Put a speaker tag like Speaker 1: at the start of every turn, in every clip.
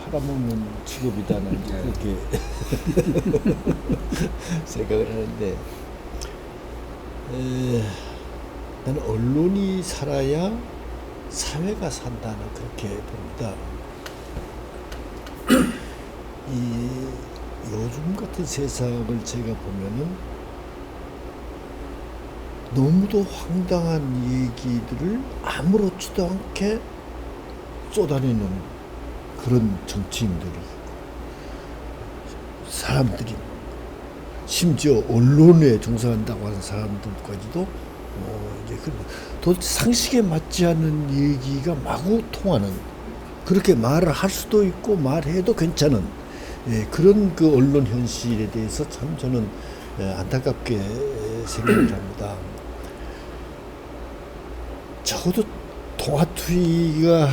Speaker 1: 팔아먹는 직업이다 나는 그렇게 생각을 하는데 나는 언론이 살아야 사회가 산다는 그렇게 봅니다. 이 요즘 같은 세상을 제가 보면은 너무도 황당한 얘기들을 아무렇지도 않게 쏟아내는 그런 정치인들이 사람들이 심지어 언론에 종사한다고 하는 사람들까지도 이제 도대체 상식에 맞지 않는 얘기가 마구 통하는 그렇게 말을 할 수도 있고 말해도 괜찮은 그런 그 언론 현실에 대해서 참 저는 안타깝게 생각을 합니다. 적어도 동아투이가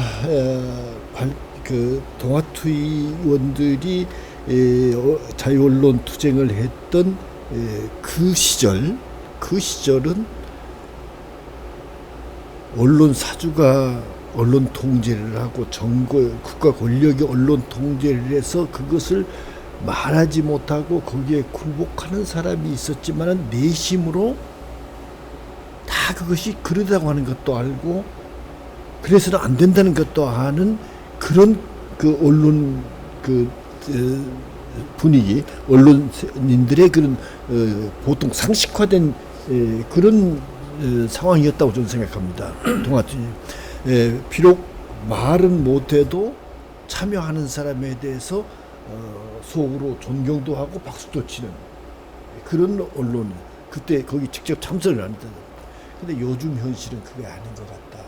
Speaker 1: 그 동아투이원들이 자유언론 투쟁을 했던 그 시절은 언론 사주가 언론 통제를 하고 국가 권력이 언론 통제를 해서 그것을 말하지 못하고 거기에 굴복하는 사람이 있었지만은 내심으로 다 그것이 그러다고 하는 것도 알고 그래서는 안 된다는 것도 아는 그런 그 언론 그 분위기, 언론인들의 그런 보통 상식화된 그런 상황이었다고 저는 생각합니다. 동아투이. 비록 말은 못해도 참여하는 사람에 대해서 속으로 존경도 하고 박수도 치는 그런 언론. 그때 거기 직접 참석을 합니다. 근데 요즘 현실은 그게 아닌 것 같다.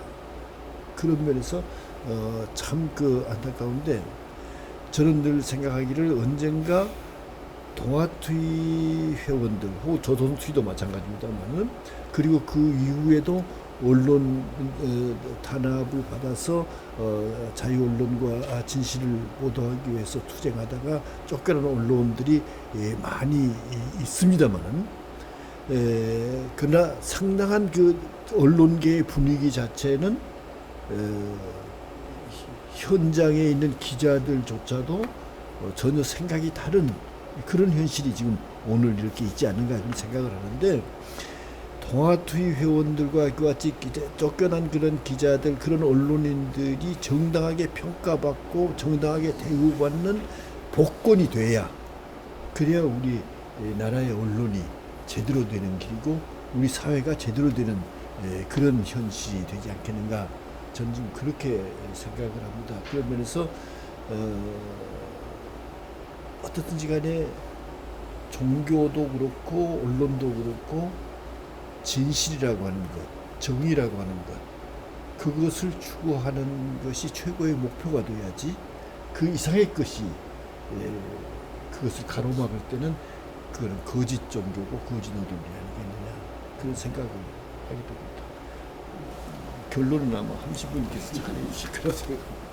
Speaker 1: 그런 면에서 참 그 안타까운데 저는 늘 생각하기를 언젠가 동아투이 회원들 혹은 조선투이도 마찬가지입니다만은 그리고 그 이후에도 언론 탄압을 받아서 자유언론과 진실을 보도하기 위해서 투쟁하다가 쫓겨난 언론들이 많이 있습니다만은 그러나 상당한 그 언론계의 분위기 자체는 현장에 있는 기자들조차도 전혀 생각이 다른 그런 현실이 지금 오늘 이렇게 있지 않는가 그런 생각을 하는데 동아투이 회원들과 그같이 쫓겨난 그런 기자들 그런 언론인들이 정당하게 평가받고 정당하게 대우받는 복권이 돼야 그래야 우리 나라의 언론이 제대로 되는 길이고 우리 사회가 제대로 되는 그런 현실이 되지 않겠는가 저는 좀 그렇게 생각을 합니다. 그런 면에서 어떻든지 간에 종교도 그렇고 언론도 그렇고 진실이라고 하는 것, 정의라고 하는 것 그것을 추구하는 것이 최고의 목표가 돼야지 그 이상의 것이 그것을 가로막을 때는 그거는 거짓 종교고 거짓 언론이 아니겠느냐 그런 생각을 하게 됩니다. 결론은 아마 함시분께서 잘 해주실 거라 생각합니다.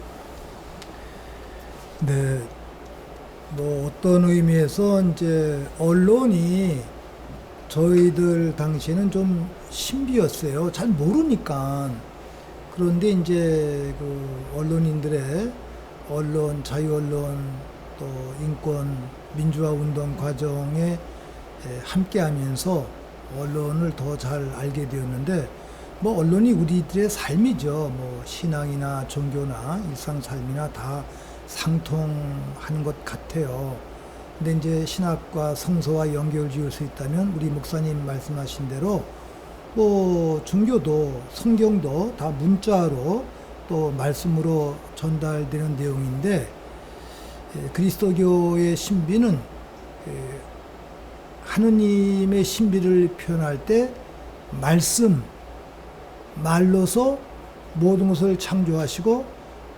Speaker 2: 네, 뭐 어떤 의미에서 이제 언론이 저희들 당시에는 좀 신비였어요. 잘 모르니까. 그런데 이제 그 언론인들의 언론, 자유언론 또 인권, 민주화 운동 과정에 함께하면서 언론을 더 잘 알게 되었는데 뭐 언론이 우리들의 삶이죠. 뭐 신앙이나 종교나 일상 삶이나 다 상통하는 것 같아요. 근데 이제 신학과 성서와 연결 지을 수 있다면 우리 목사님 말씀하신 대로 뭐 종교도 성경도 다 문자로 또 말씀으로 전달되는 내용인데 그리스도교의 신비는 하느님의 신비를 표현할 때 말로서 모든 것을 창조하시고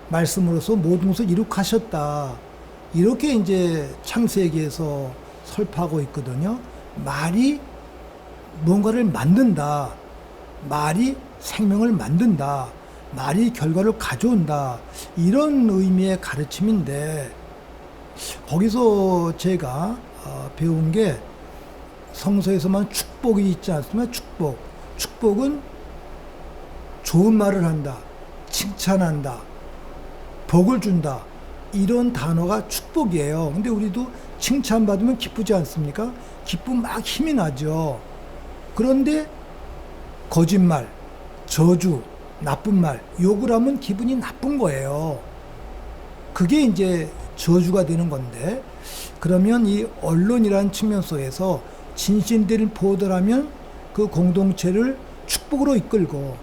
Speaker 2: 말씀으로서 모든 것을 이룩하셨다. 이렇게 이제 창세기에서 설파하고 있거든요. 말이 뭔가를 만든다. 말이 생명을 만든다. 말이 결과를 가져온다. 이런 의미의 가르침인데 거기서 제가 배운 게 성서에서만 축복이 있지 않습니까? 축복은 좋은 말을 한다. 칭찬한다. 복을 준다. 이런 단어가 축복이에요. 근데 우리도 칭찬받으면 기쁘지 않습니까? 기쁨 막 힘이 나죠. 그런데 거짓말, 저주, 나쁜 말, 욕을 하면 기분이 나쁜 거예요. 그게 이제 저주가 되는 건데, 그러면 이 언론이라는 측면 속에서 진실된 보도를 하면 그 공동체를 축복으로 이끌고,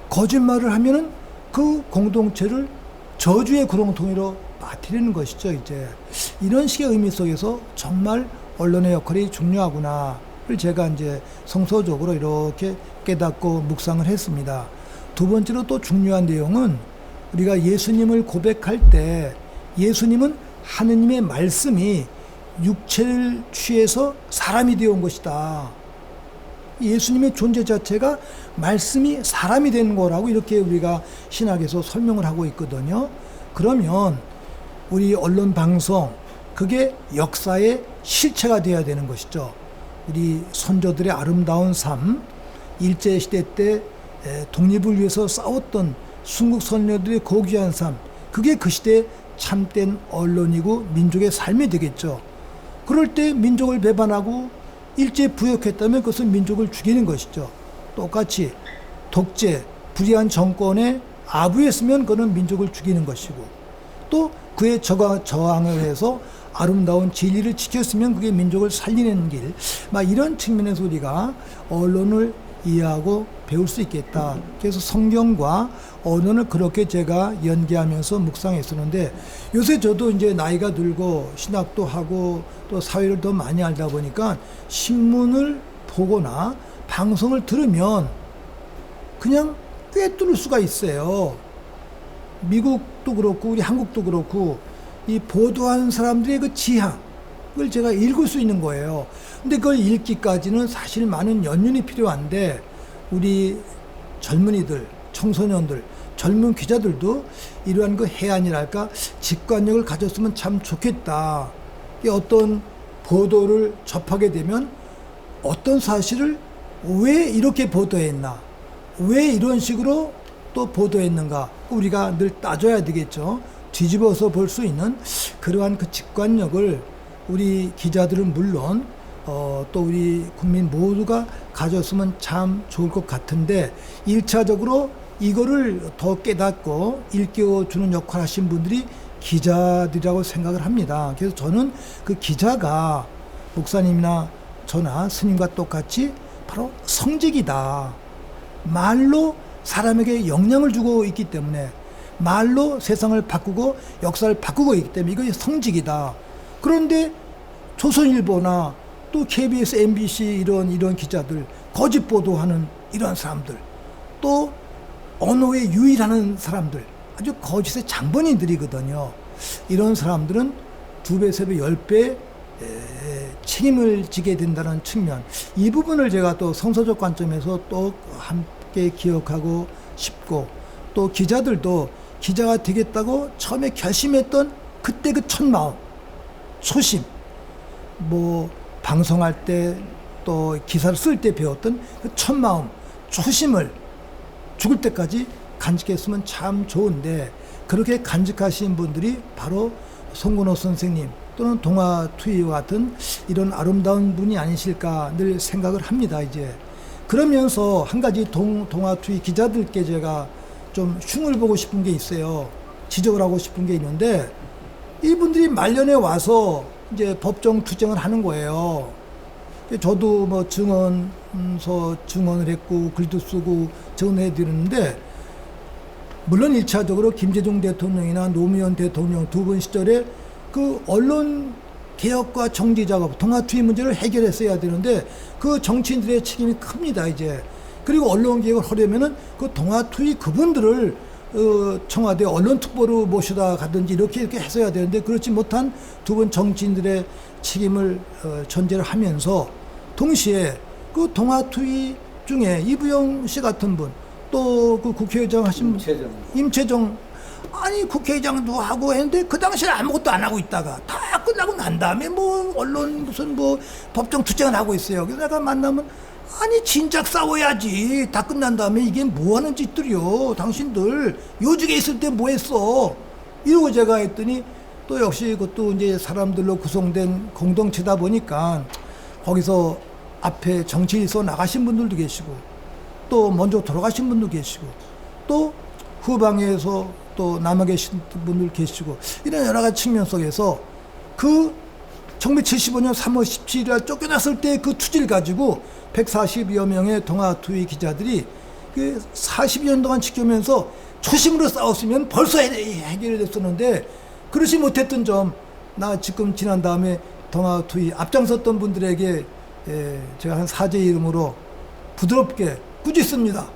Speaker 2: 거짓말을 하면은 그 공동체를 저주의 구렁텅이로 빠뜨리는 것이죠. 이제 이런 식의 의미 속에서 정말 언론의 역할이 중요하구나를 제가 이제 성서적으로 이렇게 깨닫고 묵상을 했습니다. 두 번째로 또 중요한 내용은 우리가 예수님을 고백할 때 예수님은 하느님의 말씀이 육체를 취해서 사람이 되어 온 것이다. 예수님의 존재 자체가 말씀이 사람이 된 거라고 이렇게 우리가 신학에서 설명을 하고 있거든요. 그러면 우리 언론 방송 그게 역사의 실체가 되어야 되는 것이죠. 우리 선조들의 아름다운 삶, 일제시대 때 독립을 위해서 싸웠던 순국 선녀들의 고귀한 삶, 그게 그 시대의 참된 언론이고 민족의 삶이 되겠죠. 그럴 때 민족을 배반하고 일제 부역했다면 그것은 민족을 죽이는 것이죠. 똑같이 독재, 불의한 정권에 아부했으면 그는 민족을 죽이는 것이고, 또 그의 저항을 해서 아름다운 진리를 지켰으면 그게 민족을 살리는 길, 막 이런 측면에서 우리가 언론을 이해하고 배울 수 있겠다. 그래서 성경과 언론을 그렇게 제가 연계하면서 묵상했었는데, 요새 저도 이제 나이가 들고 신학도 하고 또 사회를 더 많이 알다 보니까 신문을 보거나 방송을 들으면 그냥 꿰뚫을 수가 있어요. 미국도 그렇고 우리 한국도 그렇고 이 보도하는 사람들의 그 지향을 제가 읽을 수 있는 거예요. 근데 그걸 읽기까지는 사실 많은 연륜이 필요한데, 우리 젊은이들, 청소년들, 젊은 기자들도 이러한 그 해안이랄까 직관력을 가졌으면 참 좋겠다. 어떤 보도를 접하게 되면 어떤 사실을 왜 이렇게 보도했나, 왜 이런 식으로 또 보도했는가, 우리가 늘 따져야 되겠죠. 뒤집어서 볼 수 있는 그러한 그 직관력을 우리 기자들은 물론 또 우리 국민 모두가 가졌으면 참 좋을 것 같은데, 1차적으로 이거를 더 깨닫고 일깨워주는 역할을 하신 분들이 기자들이라고 생각을 합니다. 그래서 저는 그 기자가 목사님이나 저나 스님과 똑같이 바로 성직이다. 말로 사람에게 영향을 주고 있기 때문에, 말로 세상을 바꾸고 역사를 바꾸고 있기 때문에 이것이 성직이다. 그런데 조선일보나 또 KBS, MBC 이런 기자들, 거짓 보도하는 이런 사람들, 또 언어에 유일하는 사람들, 아주 거짓의 장본인들이거든요. 이런 사람들은 2배, 3배, 10배 책임을 지게 된다는 측면, 이 부분을 제가 또 성서적 관점에서 또 함께 기억하고 싶고, 또 기자들도 기자가 되겠다고 처음에 결심했던 그때 그 첫 마음, 초심, 뭐 방송할 때 또 기사를 쓸 때 배웠던 그 첫 마음, 초심을 죽을 때까지 간직했으면 참 좋은데, 그렇게 간직하신 분들이 바로 송건호 선생님 또는 동아투이와 같은 이런 아름다운 분이 아니실까 늘 생각을 합니다. 이제 그러면서 한 가지 동아투이 기자들께 제가 좀 흉을 보고 싶은 게 있어요. 지적을 하고 싶은 게 있는데, 이분들이 말년에 와서 이제 법정 투쟁을 하는 거예요. 저도 뭐 증언을 했고 글도 쓰고 증언해 드렸는데, 물론 1차적으로 김대중 대통령이나 노무현 대통령 두 분 시절에 그 언론 개혁과 정지 작업, 동아투이 문제를 해결했어야 되는데 그 정치인들의 책임이 큽니다, 이제. 그리고 언론 개혁을 하려면은 그 동아투이 그분들을 청와대 언론특보로 모셔다 가든지 이렇게 했어야 되는데, 그렇지 못한 두 분 정치인들의 책임을 전제를 하면서, 동시에 그 동아투이 중에 이부영 씨 같은 분, 또 그 국회의장 하신 임채정, 아니 국회의장도 하고 했는데 그 당시에 아무것도 안 하고 있다가 다 끝나고 난 다음에 뭐 언론 무슨 뭐 법정 투쟁을 하고 있어요. 그래서 내가 만나면, 아니 진작 싸워야지. 다 끝난 다음에 이게 뭐 하는 짓들이요. 당신들 요직에 있을 때 뭐 했어. 이러고 제가 했더니 또 역시 그것도 이제 사람들로 구성된 공동체다 보니까 거기서 앞에 정치에서 나가신 분들도 계시고 또 먼저 돌아가신 분도 계시고 또 후방에서 또 남아 계신 분들 계시고 이런 여러 가지 측면 속에서 그 1975년 3월 17일 날 쫓겨났을 때 그 투지를 가지고 140여 명의 동아투위 기자들이 그 40년 동안 지켜면서 초심으로 싸웠으면 벌써 해결이 됐었는데 그러지 못했던 점, 나 지금 지난 다음에 동아투위 앞장섰던 분들에게 제가 한 사죄의 이름으로 부드럽게 꾸짖습니다.